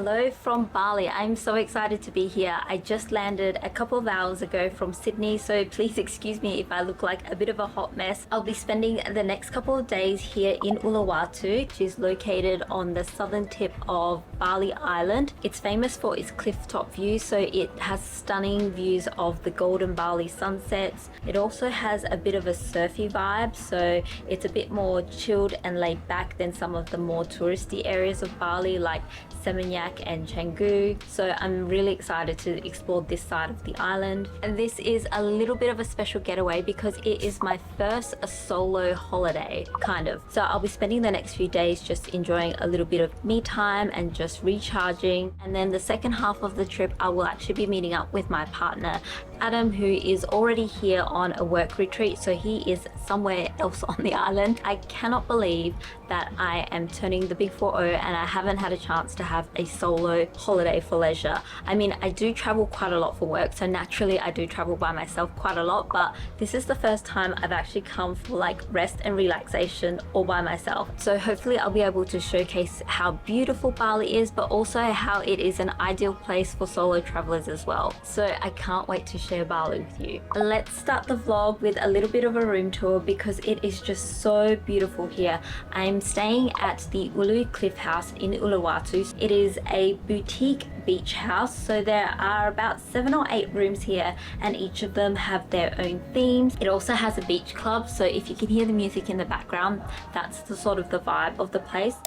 Hello from Bali. I'm so excited to be here. I just landed a couple of hours ago from Sydney, so please excuse me if I look like a bit of a hot mess. I'll be spending the next couple of days here in Uluwatu, which is located on the southern tip of Bali Island. It's famous for its cliff-top views, so it has stunning views of the golden Bali sunsets. It also has a bit of a surfy vibe, so it's a bit more chilled and laid back than some of the more touristy areas of Bali like Seminyak and Canggu. So I'm really excited to explore this side of the island. And this is a little bit of a special getaway because it is my first solo holiday, kind of. So I'll be spending the next few days just enjoying a little bit of me time and just recharging. And then the second half of the trip, I will actually be meeting up with my partner, Adam, who is already here on a work retreat, so he is somewhere else on the island. I cannot believe that I am turning the big 40 and I haven't had a chance to have a solo holiday for leisure. I mean, I do travel quite a lot for work, so naturally I do travel by myself quite a lot, but this is the first time I've actually come for like rest and relaxation all by myself. So hopefully I'll be able to showcase how beautiful Bali is, but also how it is an ideal place for solo travelers as well. So I can't wait to share Bali with you. Let's start the vlog with a little bit of a room tour because it is just so beautiful here. I'm staying at the Ulu Cliffhouse in Uluwatu. It is a boutique beach house, so there are about 7 or 8 rooms here and each of them have their own themes. It also has a beach club, so if you can hear the music in the background, that's the sort of the vibe of the place.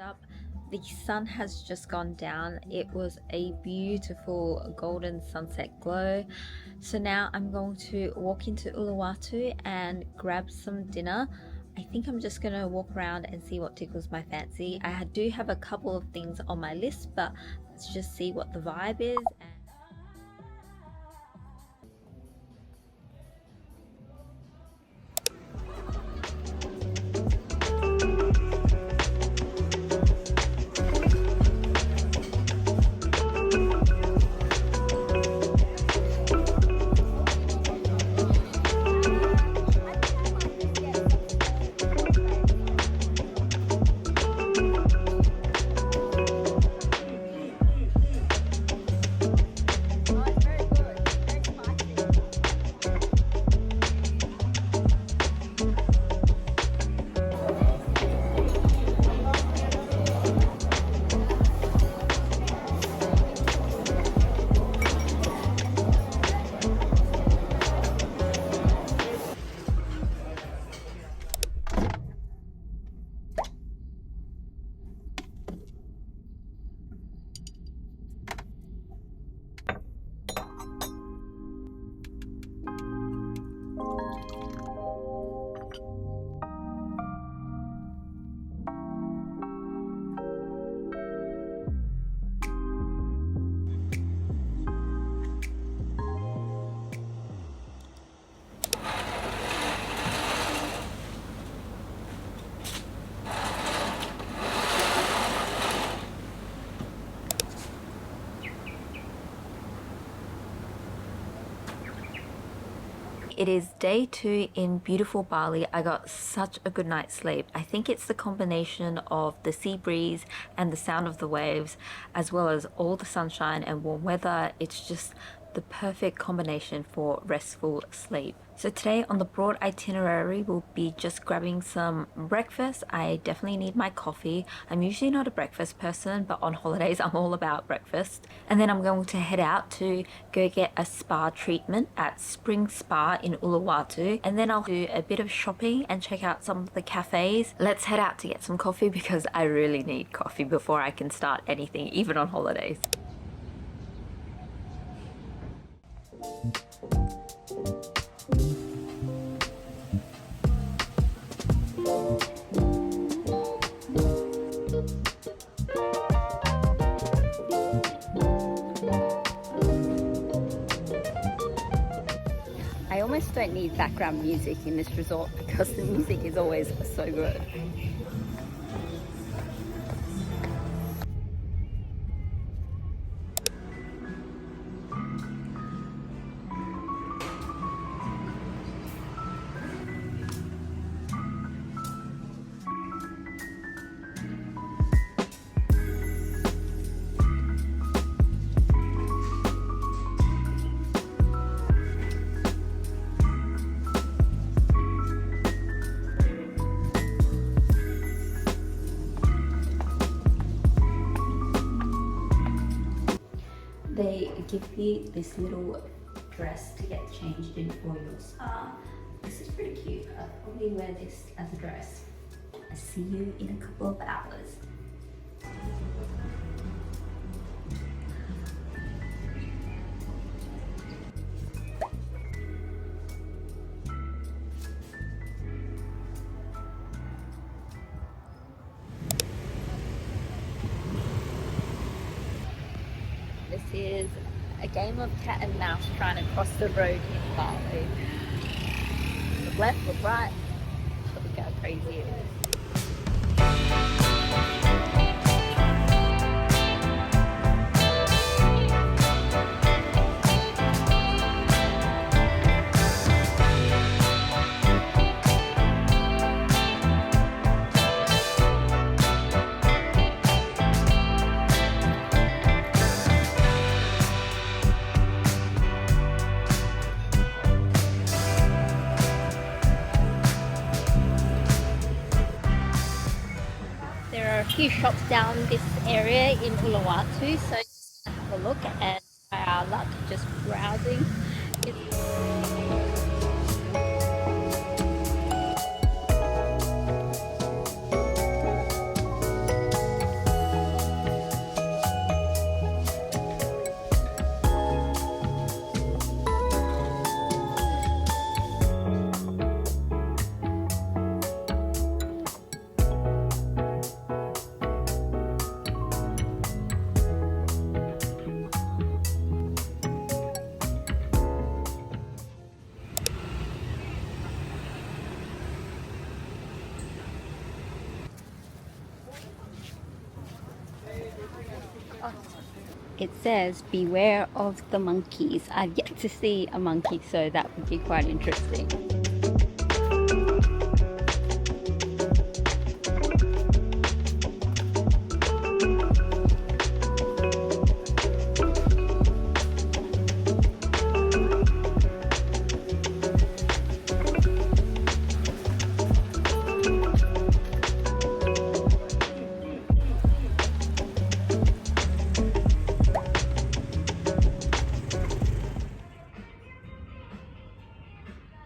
Up. The sun has just gone down. It was a beautiful golden sunset glow. So now I'm going to walk into Uluwatu and grab some dinner. I think I'm just gonna walk around and see what tickles my fancy. I do have a couple of things on my list, but let's just see what the vibe is. it is day 2 in beautiful Bali. I got such a good night's sleep. I think it's the combination of the sea breeze and the sound of the waves, as well as all the sunshine and warm weather. It's just the perfect combination for restful sleep. So today on the broad itinerary, we'll be just grabbing some breakfast. I definitely need my coffee. I'm usually not a breakfast person, but on holidays I'm all about breakfast. And then I'm going to head out to go get a spa treatment at Spring Spa in Uluwatu. And then I'll do a bit of shopping and check out some of the cafes. Let's head out to get some coffee because I really need coffee before I can start anything, even on holidays. I almost don't need background music in this resort because the music is always so good. They give you this little dress to get changed in for your spa. This is pretty cute. I'll probably wear this as a dress. I'll see you in a couple of hours. This is a game of cat and mouse trying to cross the road in Bali. Look left, look right. Look how crazy it is. There are a few shops down this area in Uluwatu, so have a look and try our luck just browsing. It says, beware of the monkeys. I've yet to see a monkey, so that would be quite interesting.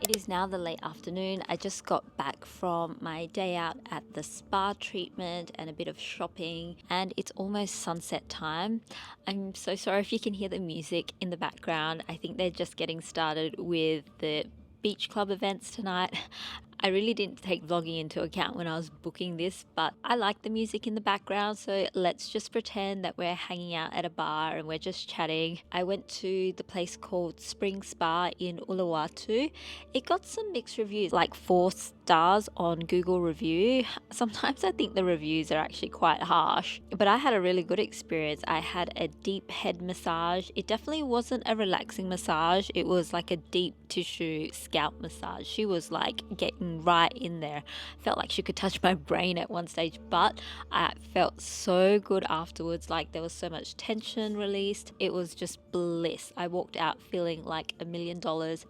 It is now the late afternoon. I just got back from my day out at the spa treatment and a bit of shopping, and it's almost sunset time. I'm so sorry if you can hear the music in the background. I think they're just getting started with the beach club events tonight. I really didn't take vlogging into account when I was booking this, but I like the music in the background, so let's just pretend that we're hanging out at a bar and we're just chatting. I went to the place called Spring Spa in Uluwatu. It got some mixed reviews, like 4 stars on Google Review. Sometimes I think the reviews are actually quite harsh, but I had a really good experience. I had a deep head massage. It definitely wasn't a relaxing massage. It was like a deep tissue scalp massage. She was like getting right in there. Felt like she could touch my brain at one stage, but I felt so good afterwards. Like there was so much tension released. It was just bliss. I walked out feeling like $1 million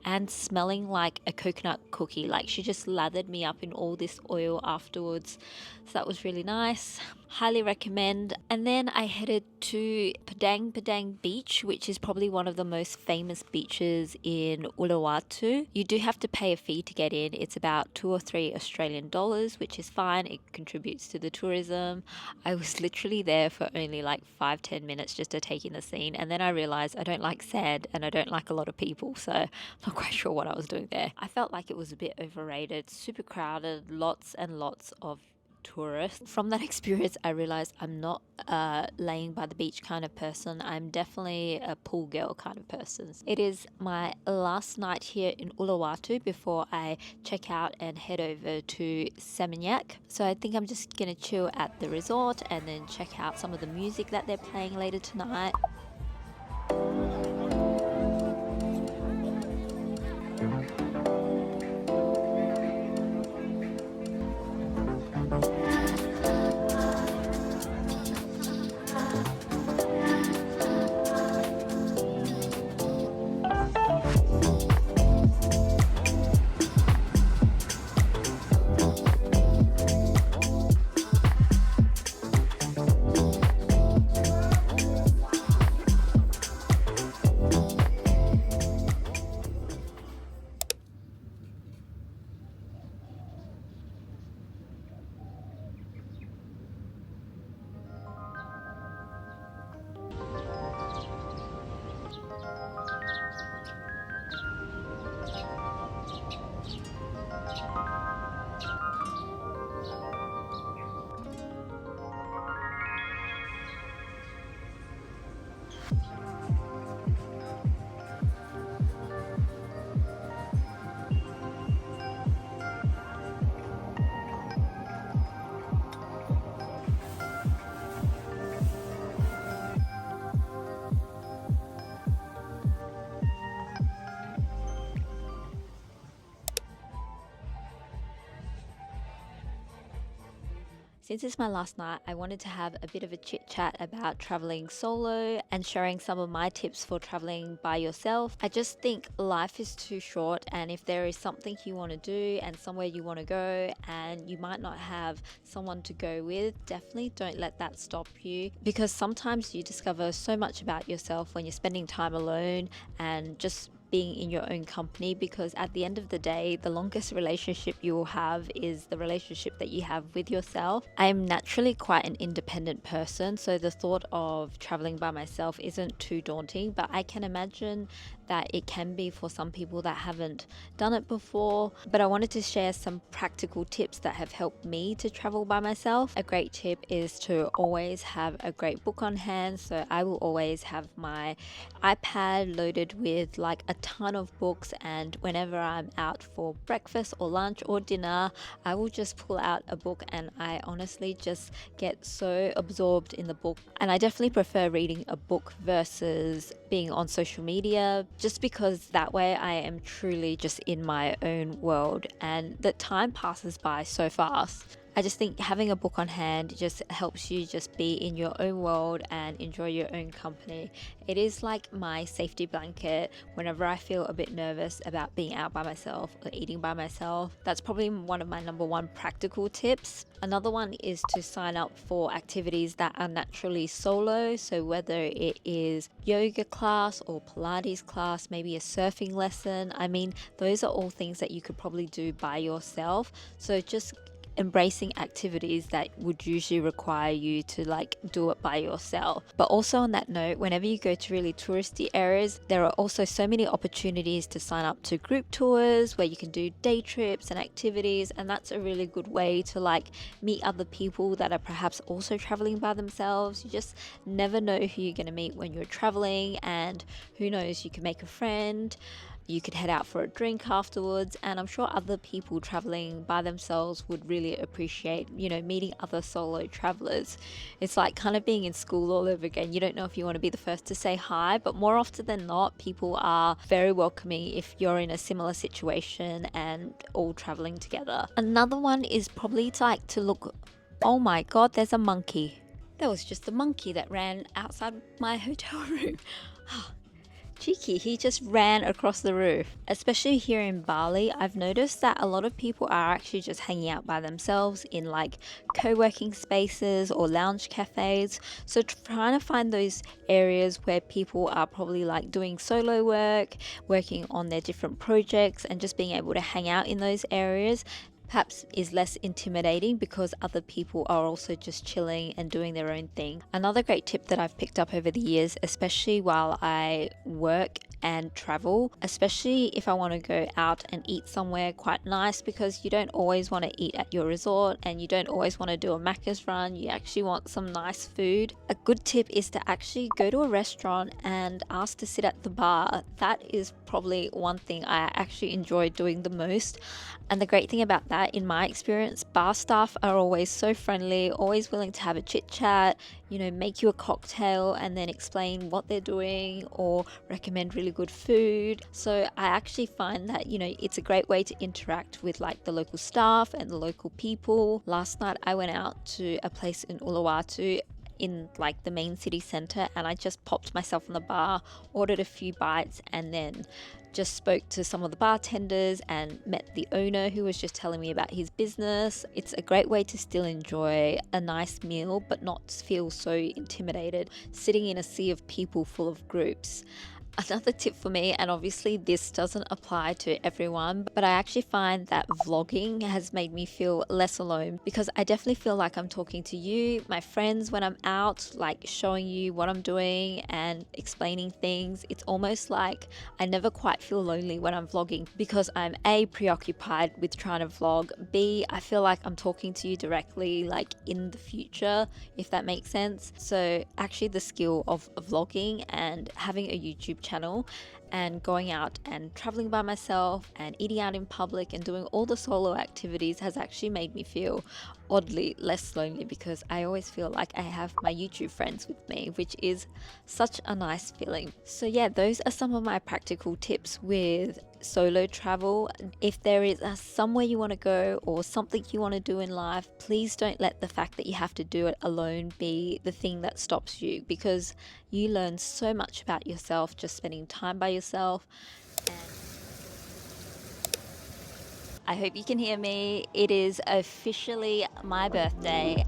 and smelling like a coconut cookie. Like she just lathered me up in all this oil afterwards. So that was really nice. Highly recommend. And then I headed to Padang Beach, which is probably one of the most famous beaches in Uluwatu. You do have to pay a fee to get in. It's about 2 or 3 Australian dollars, which is fine. It contributes to the tourism. I was literally there for only like 5-10 minutes just to take in the scene, and then I realized I don't like sand and I don't like a lot of people, so I'm not quite sure what I was doing there. I felt like it was a bit overrated, super crowded, lots and lots of tourists. From that experience, I realized I'm not laying by the beach kind of person. I'm definitely a pool girl kind of person. It is my last night here in Uluwatu before I check out and head over to Seminyak. So I think I'm just gonna chill at the resort and then check out some of the music that they're playing later tonight. Since it's my last night, I wanted to have a bit of a chit chat about traveling solo and sharing some of my tips for traveling by yourself. I just think life is too short, and if there is something you want to do and somewhere you want to go and you might not have someone to go with, definitely don't let that stop you, because sometimes you discover so much about yourself when you're spending time alone and just being in your own company, because at the end of the day, the longest relationship you will have is the relationship that you have with yourself. I am naturally quite an independent person, so the thought of traveling by myself isn't too daunting, but I can imagine that it can be for some people that haven't done it before. But I wanted to share some practical tips that have helped me to travel by myself. A great tip is to always have a great book on hand. So I will always have my iPad loaded with like a ton of books, and whenever I'm out for breakfast or lunch or dinner, I will just pull out a book, and I honestly just get so absorbed in the book. And I definitely prefer reading a book versus being on social media, just because that way I am truly just in my own world, and the time passes by so fast. I just think having a book on hand just helps you just be in your own world and enjoy your own company. It is like my safety blanket whenever I feel a bit nervous about being out by myself or eating by myself. That's probably one of my number one practical tips. Another one is to sign up for activities that are naturally solo. So whether it is yoga class or Pilates class, maybe a surfing lesson, I mean, those are all things that you could probably do by yourself. So just embracing activities that would usually require you to like do it by yourself. But also on that note, whenever you go to really touristy areas, there are also so many opportunities to sign up to group tours where you can do day trips and activities, and that's a really good way to like meet other people that are perhaps also traveling by themselves. You just never know who you're going to meet when you're traveling, and who knows, you can make a friend. You could head out for a drink afterwards, and I'm sure other people traveling by themselves would really appreciate, meeting other solo travelers. It's like kind of being in school all over again. You don't know if you want to be the first to say hi, but more often than not, people are very welcoming if you're in a similar situation and all traveling together. Another one is probably to look. Oh my god, there's a monkey. There was just a monkey that ran outside my hotel room. Cheeky, he just ran across the roof. Especially here in Bali, I've noticed that a lot of people are actually just hanging out by themselves in like co-working spaces or lounge cafes. So trying to find those areas where people are probably like doing solo work, working on their different projects, and just being able to hang out in those areas perhaps is less intimidating because other people are also just chilling and doing their own thing. Another great tip that I've picked up over the years, especially while I work and travel, especially if I want to go out and eat somewhere quite nice, because you don't always want to eat at your resort and you don't always want to do a Macca's run. You actually want some nice food. A good tip is to actually go to a restaurant and ask to sit at the bar. That is probably one thing I actually enjoy doing the most. And the great thing about that, in my experience, bar staff are always so friendly, always willing to have a chit chat, make you a cocktail and then explain what they're doing or recommend really good food. So I actually find that, it's a great way to interact with like the local staff and the local people. Last night I went out to a place in Uluwatu in like the main city center, and I just popped myself in the bar, ordered a few bites, and then just spoke to some of the bartenders and met the owner, who was just telling me about his business. It's a great way to still enjoy a nice meal but not feel so intimidated sitting in a sea of people full of groups. Another tip for me, and obviously this doesn't apply to everyone, but I actually find that vlogging has made me feel less alone, because I definitely feel like I'm talking to you, my friends, when I'm out, like showing you what I'm doing and explaining things. It's almost like I never quite feel lonely when I'm vlogging, because I'm A, preoccupied with trying to vlog, B, I feel like I'm talking to you directly, like in the future, if that makes sense. So actually the skill of vlogging and having a YouTube channel and going out and traveling by myself and eating out in public and doing all the solo activities has actually made me feel oddly less lonely, because I always feel like I have my YouTube friends with me, which is such a nice feeling. So yeah, those are some of my practical tips with solo travel. If there is somewhere you want to go or something you want to do in life, please don't let the fact that you have to do it alone be the thing that stops you, because you learn so much about yourself just spending time by yourself. And I hope you can hear me. It is officially my birthday.